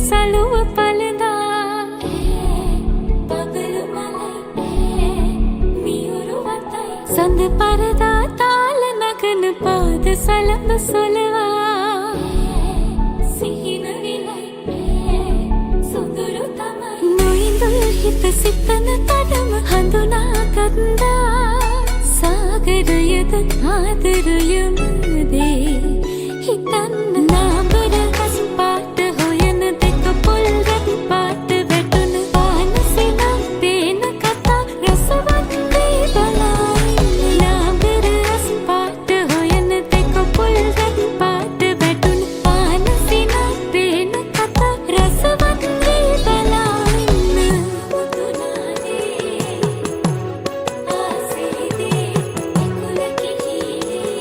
සලුව පළඳා සඳ පරදා තාල නගන පාද සලඹ සොලවා සිහින විලයි සුඳුරු තමයි නොඉඳුල් හිත සිතන තඩම හඳුනාගත්තා සාගරයද ආදරයම දේ හිතන්න නාඹර හස් පාට හොයන දෙක පොල් රැත් පාට වැටුන පානසිනම් පේන කතා රසවත් දේ බලයි නාඹර හස් පාට හොයන දෙක පොල් රැත් පාට වැටුන පානසිනම් පේන කතා රසවත් දේ බලයි මුතුනානේ ආසිරිදේ එකුල කිහිලේ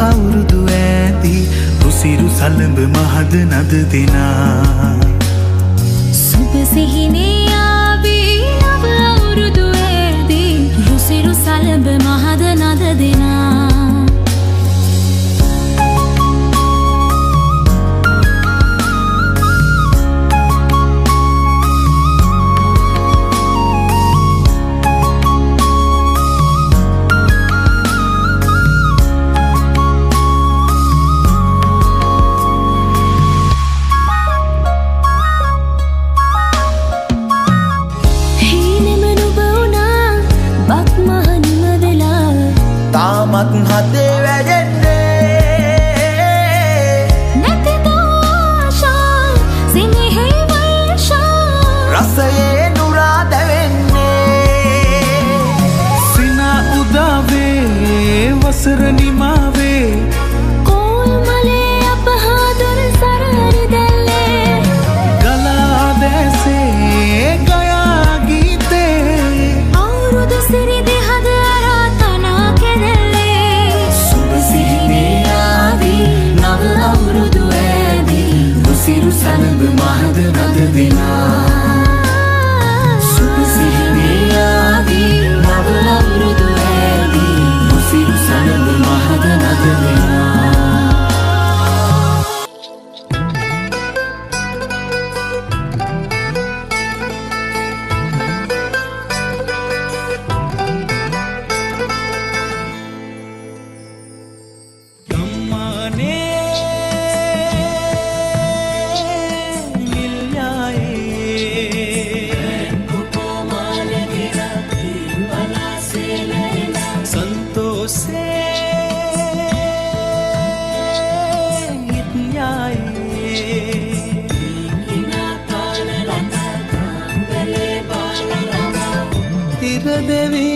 අවුරුදු ඇති රුසිරු සලඹ මහද නද දෙනා සුබ සිහිනේ ආවේ නව අවුරුදු ඇති රුසිරු සලඹ මහද නද දෙනා තාමත් හදේ වැජෙන්නේ නැතිද ආශා සිනහේ වර්ෂා රසයේ නුරා දැවෙන්නේ සිනා උදාවේ වසර නිමාවේ කෝල්මලේ අපහාදුර සරහරි දැල්ලේ ගලා දැසේ ගයා ගීතේ අවුරුදු සිරිදේ හද අවුරුදු ඇදී රුසිරු සලඹ මහද නද දෙනා සුබ සිහිනේ ආදී නව අවුරුදු ඇදී රුසිරු සලඹ මහද නද දෙනා देवी